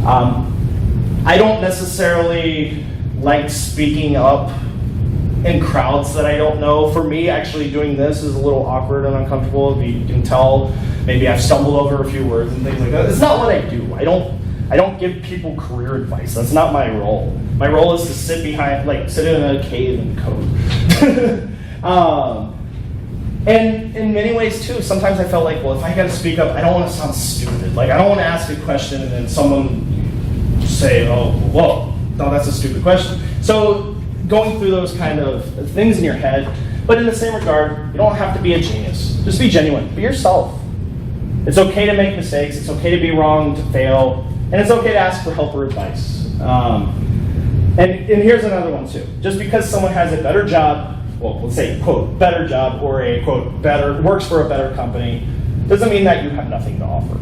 I don't necessarily like speaking up in crowds that I don't know. For me, actually doing this is a little awkward and uncomfortable. You can tell maybe I've stumbled over a few words and things like that. It's not what I do. I don't give people career advice. That's not my role. My role is to sit in a cave and code. And in many ways too, sometimes I felt like, well, if I got to speak up, I don't want to sound stupid. Like I don't want to ask a question and then someone say, oh, whoa, no, that's a stupid question. So going through those kind of things in your head, but in the same regard, you don't have to be a genius. Just be genuine. Be yourself. It's okay to make mistakes. It's okay to be wrong, to fail, and it's okay to ask for help or advice. And here's another one too. Just because someone has a better job, well, let's say, quote, better job, or a, quote, works for a better company, doesn't mean that you have nothing to offer.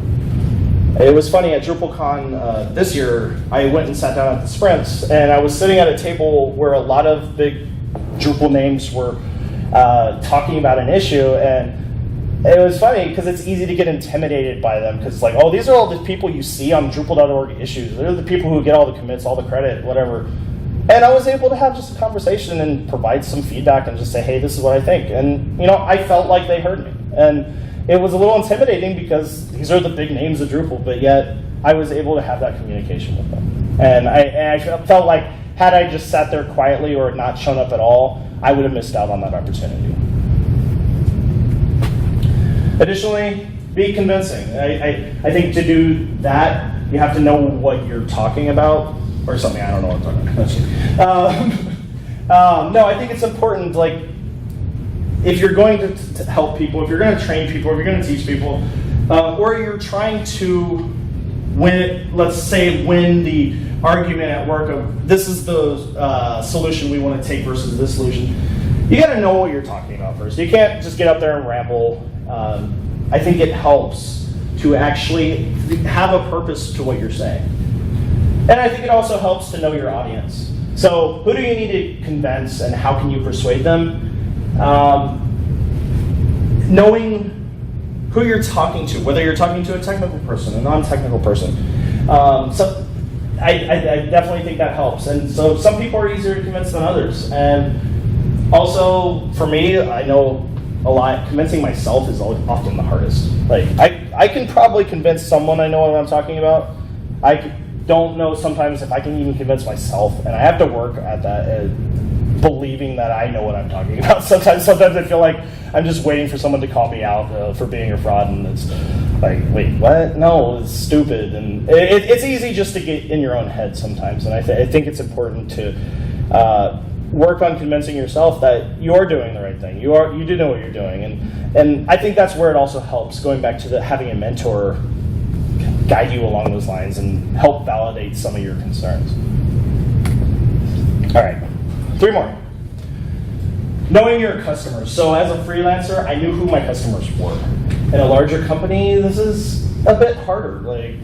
It was funny, at DrupalCon this year, I went and sat down at the sprints, and I was sitting at a table where a lot of big Drupal names were talking about an issue, and it was funny because it's easy to get intimidated by them because it's like, oh, these are all the people you see on Drupal.org issues. They're the people who get all the commits, all the credit, whatever. And I was able to have just a conversation and provide some feedback and just say, hey, this is what I think. And I felt like they heard me. And it was a little intimidating because these are the big names of Drupal, but yet I was able to have that communication with them. And I felt like had I just sat there quietly or not shown up at all, I would have missed out on that opportunity. Additionally, be convincing. I think to do that, you have to know what you're talking about, or something. I don't know what I'm talking about. No, I think it's important, like, if you're going to help people, if you're going to train people, if you're going to teach people, or you're trying to win, let's say, win the argument at work of this is the solution we want to take versus this solution, you got to know what you're talking about first. You can't just get up there and ramble. I think it helps to actually have a purpose to what you're saying. And I think it also helps to know your audience. So who do you need to convince and how can you persuade them? Knowing who you're talking to, whether you're talking to a technical person, a non-technical person. So I definitely think that helps. And so some people are easier to convince than others. And also, for me, I know a lot, convincing myself is often the hardest. Like, I can probably convince someone I know what I'm talking about. I don't know sometimes if I can even convince myself, and I have to work at that, believing that I know what I'm talking about. Sometimes I feel like I'm just waiting for someone to call me out for being a fraud, and it's like, wait, what? No, it's stupid. And it's easy just to get in your own head sometimes, and I think it's important to work on convincing yourself that you're doing the right thing. You do know what you're doing, and I think that's where it also helps, going back to having a mentor guide you along those lines and help validate some of your concerns. All right, 3 more. Knowing your customers. So as a freelancer, I knew who my customers were. In a larger company, this is a bit harder. Like,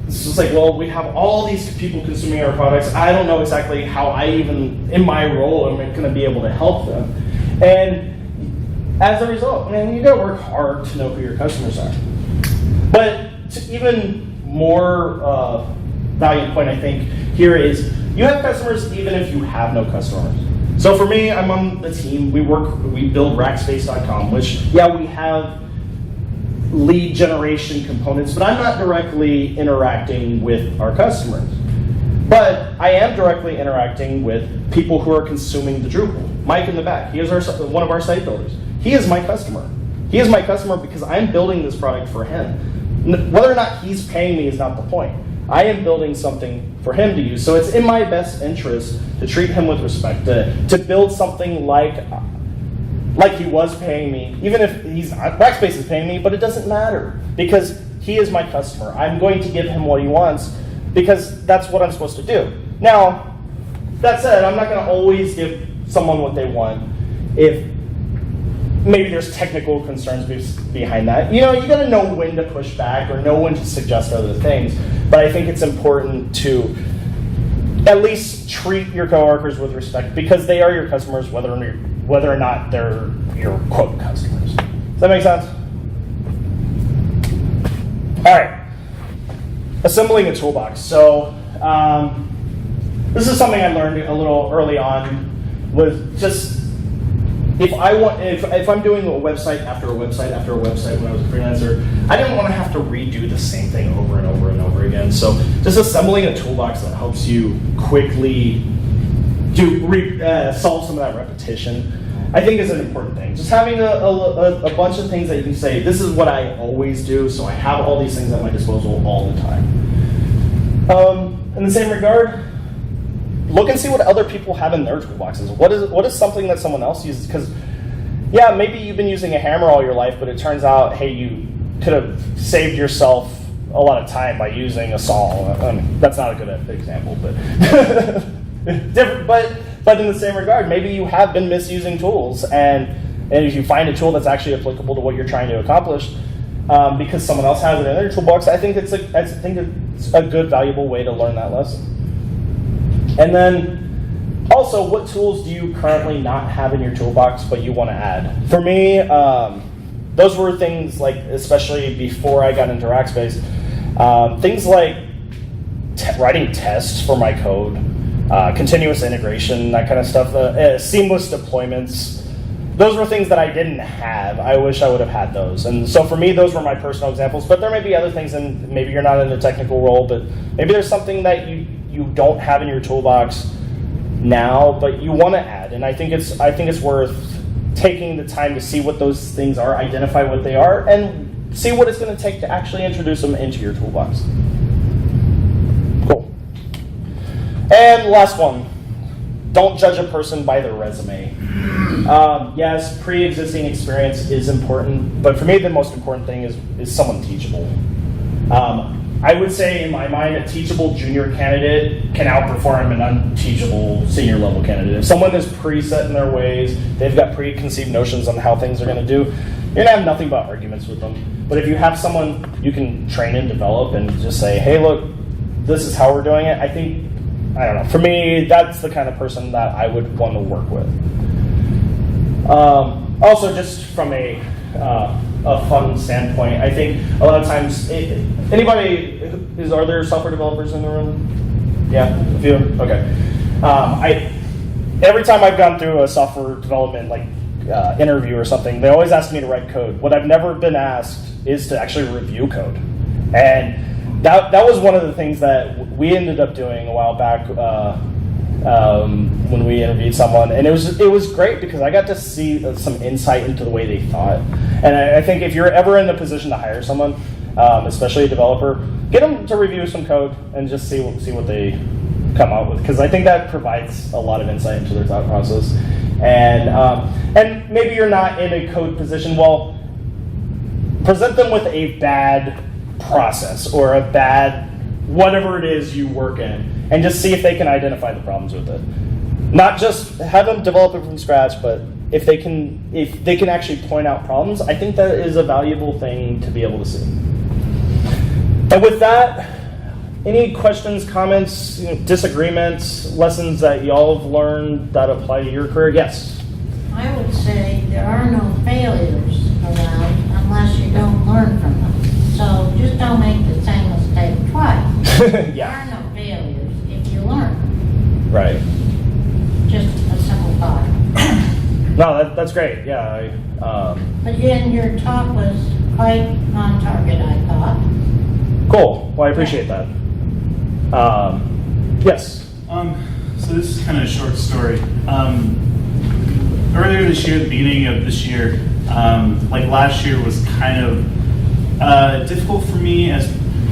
it's just like, well, we have all these people consuming our products. I don't know exactly how I even, in my role, am going to be able to help them. And as a result, man, you got to work hard to know who your customers are. But to even more value point, I think, here is you have customers even if you have no customers. So for me, I'm on the team. We build Rackspace.com, which, yeah, we have lead generation components, but I'm not directly interacting with our customers. But I am directly interacting with people who are consuming the Drupal. Mike in the back, he is one of our site builders. He is my customer. He is my customer because I'm building this product for him. Whether or not he's paying me is not the point. I am building something for him to use. So it's in my best interest to treat him with respect, to build something like he was paying me, even if Rackspace is paying me, but it doesn't matter because he is my customer. I'm going to give him what he wants because that's what I'm supposed to do. Now, that said, I'm not going to always give someone what they want if maybe there's technical concerns behind that. You know, you got to know when to push back or know when to suggest other things. But I think it's important to at least treat your coworkers with respect because they are your customers, whether or not they're your quote customers. Does that make sense? All right, assembling a toolbox. So this is something I learned a little early on. Was just if I'm doing a website after a website after a website when I was a freelancer, I didn't want to have to redo the same thing over and over and over again. So just assembling a toolbox that helps you quickly solve some of that repetition, I think is an important thing. Just having a bunch of things that you can say, this is what I always do, so I have all these things at my disposal all the time. In the same regard, look and see what other people have in their toolboxes. What is something that someone else uses? Because, yeah, maybe you've been using a hammer all your life, but it turns out, hey, you could have saved yourself a lot of time by using a saw. I mean, that's not a good example, but but in the same regard, maybe you have been misusing tools, and if you find a tool that's actually applicable to what you're trying to accomplish, because someone else has it in their toolbox, I think it's a good, valuable way to learn that lesson. And then also, what tools do you currently not have in your toolbox but you want to add? For me, those were things like, especially before I got into Rackspace, things like writing tests for my code, continuous integration, that kind of stuff, seamless deployments, those were things that I didn't have. I wish I would have had those. And so for me, those were my personal examples. But there may be other things, and maybe you're not in a technical role, but maybe there's something that you don't have in your toolbox now, but you want to add. And I think it's worth taking the time to see what those things are, identify what they are, and see what it's going to take to actually introduce them into your toolbox. Cool. And last one. Don't judge a person by their resume. Yes, pre-existing experience is important, but for me the most important thing is someone teachable. I would say in my mind a teachable junior candidate can outperform an unteachable senior level candidate. If someone is preset in their ways, they've got preconceived notions on how things are going to do, you're going to have nothing but arguments with them. But if you have someone you can train and develop and just say, hey look, this is how we're doing it, I don't know. For me, that's the kind of person that I would want to work with. Also, just from a fun standpoint, I think a lot of times, are there software developers in the room? Yeah, a few? Okay. Every time I've gone through a software development interview or something, they always ask me to write code. What I've never been asked is to actually review code. And that was one of the things that we ended up doing a while back when we interviewed someone, and it was great because I got to see some insight into the way they thought. And I think if you're ever in a position to hire someone, especially a developer, get them to review some code and just see what they come out with, because I think that provides a lot of insight into their thought process. And maybe you're not in a code position. Well, present them with a bad process or a bad whatever it is you work in, and just see if they can identify the problems with it. Not just have them develop it from scratch, but if they can actually point out problems, I think that is a valuable thing to be able to see. And with that, any questions, comments, disagreements, lessons that y'all have learned that apply to your career? Yes. I would say there are no failures around unless you don't learn from them. So just don't make the same mistake twice. Yeah. There are no failures if you learn. Right. Just a simple thought. No, that's great. Yeah. But again, your talk was quite on target, I thought. Cool. Well, I appreciate that. Yes. So this is kind of a short story. Earlier this year, the beginning of this year, last year was kind of difficult for me as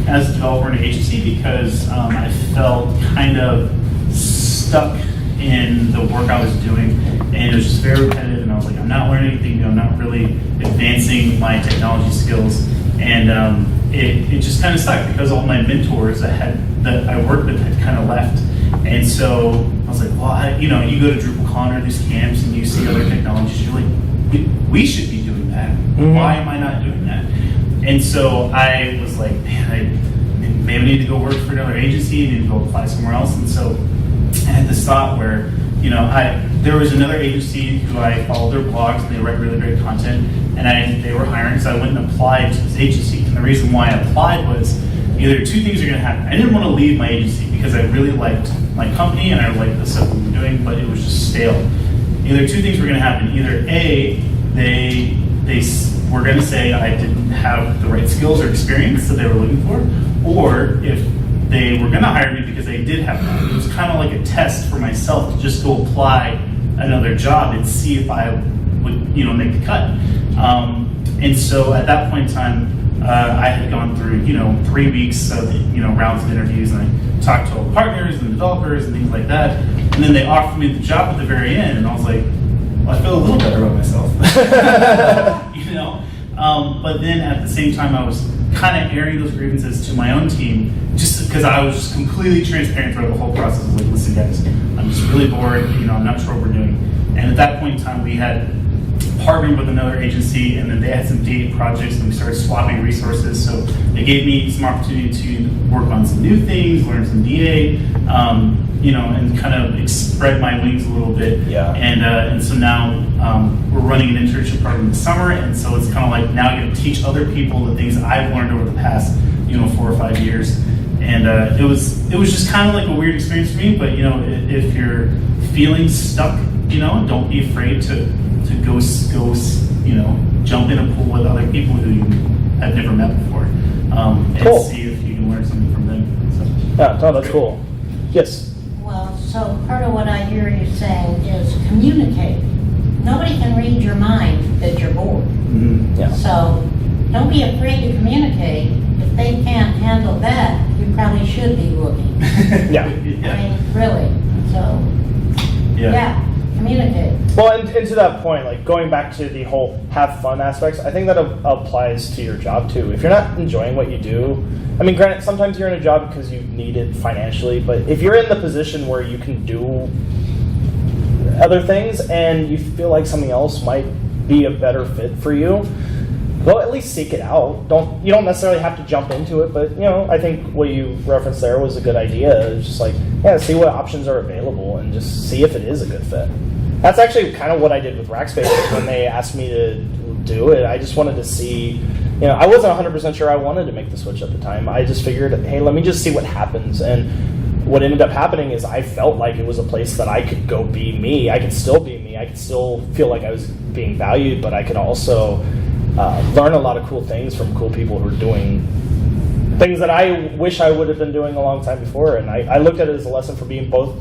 a developer in an agency because I felt kind of stuck in the work I was doing, and it was just very repetitive, and I was like, I'm not learning anything new, I'm not really advancing my technology skills, and it just kind of sucked because all my mentors that I worked with had kind of left. And so I was like, well, you go to DrupalCon or these camps and you see other technologies, you're like, we should be doing that. Mm-hmm. Why am I not doing that? And so I was like, man, I maybe need to go work for another agency, I need to go apply somewhere else. And so I had this thought where, there was another agency who I followed their blogs and they write really great content, and they were hiring, so I went and applied to this agency. And the reason why I applied was either two things are going to happen. I didn't want to leave my agency because I really liked my company and I liked the stuff we were doing, but it was just stale. Either two things were going to happen. Either A, they were going to say I didn't have the right skills or experience that they were looking for, or if they were going to hire me because they did have that. It was kind of like a test for myself to just go apply another job and see if I would, make the cut. And so at that point in time, I had gone through, 3 weeks of, rounds of interviews, and I talked to all the partners and developers and things like that. And then they offered me the job at the very end, and I was like, well, I feel a little better about myself. But then at the same time, I was kind of airing those grievances to my own team, just because I was just completely transparent throughout the whole process. I was like, listen guys, I'm just really bored, I'm not sure what we're doing. And at that point in time, we had partnered with another agency, and then they had some DA projects, and we started swapping resources. So they gave me some opportunity to work on some new things, learn some DA, and kind of spread my wings a little bit. Yeah. And so now we're running an internship program in the summer, and so it's kind of like now I get to teach other people the things I've learned over the past 4 or 5 years. And it was just kind of like a weird experience for me. But if you're feeling stuck, don't be afraid to to jump in a pool with other people who you have never met before, and Cool. see if you can learn something from them. So, Yeah, no, that's cool. Yes. Well, so part of what I hear you saying is communicate. Nobody can read your mind that you're bored. Yeah. So don't be afraid to communicate. If they can't handle that, you probably should be looking. Yeah. I mean, really. So, yeah, communicate. Well, and to that point, like going back to the whole have fun aspects, I think that applies to your job too. If you're not enjoying what you do, I mean, granted, sometimes you're in a job because you need it financially, but if you're in the position where you can do other things and you feel like something else might be a better fit for you, go at least seek it out. You don't necessarily have to jump into it, but I think what you referenced there was a good idea. It's just like, see what options are available and just see if it is a good fit. That's actually kind of what I did with Rackspace when they asked me to do it. I just wanted to see, I wasn't 100% sure I wanted to make the switch at the time. I just figured, hey, let me just see what happens. And what ended up happening is I felt like it was a place that I could go be me. I could still be me. I could still feel like I was being valued, but I could also learn a lot of cool things from cool people who are doing things that I wish I would have been doing a long time before. And I looked at it as a lesson for being both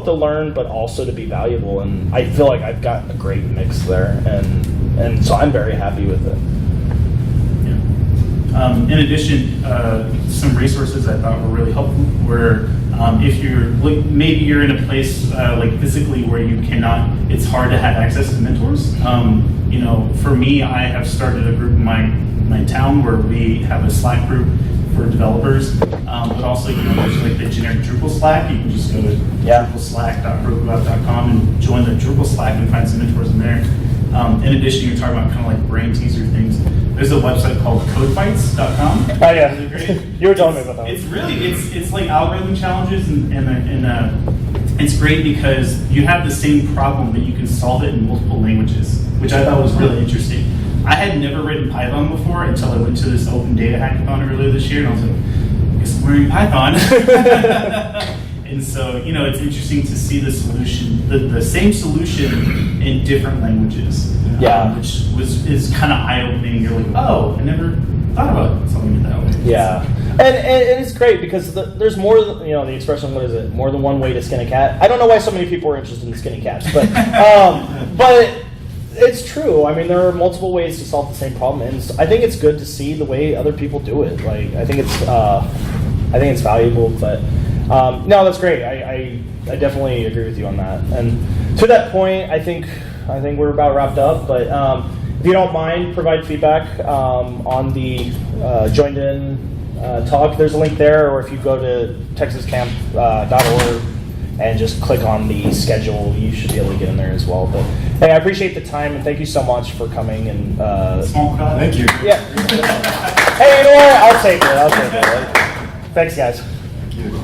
to learn, but also to be valuable. And I feel like I've got a great mix there. And so I'm very happy with it. In addition, some resources I thought were really helpful were if you're maybe you're in a place like physically where you cannot, it's hard to have access to mentors. For me, I have started a group in my town where we have a Slack group for developers, but also there's like the generic Drupal Slack. You can just go to drupalslack.herokuapp.com and join the Drupal Slack and find some mentors in there. In addition, you're talking about kind of like brain teaser things. There's a website called codefights.com. Oh yeah, you were telling me about that. It's really it's like algorithm challenges and it's great because you have the same problem but you can solve it in multiple languages, which I thought was really interesting. I had never written Python before until I went to this open data hackathon earlier this year, and I was like, I guess I'm learning Python. And so, it's interesting to see the solution, the same solution in different languages. Yeah. Which is kind of eye-opening. You're like, oh, I never thought about something that way. Yeah. And it's great because there's more, the expression, what is it? More than one way to skin a cat. I don't know why so many people are interested in skinning cats, but but it's true. I mean, there are multiple ways to solve the same problem, and I think it's good to see the way other people do it. Like, I think it's valuable, but no, that's great. I definitely agree with you on that. And to that point, I think we're about wrapped up, but if you don't mind, provide feedback on the joined in talk. There's a link there, or if you go to texascamp.org and just click on the schedule, you should be able to get in there as well. But hey, I appreciate the time, and thank you so much for coming. And Small crowd. Thank you. yeah. Hey, you know what? I'll take it. Thanks, guys. Thank you.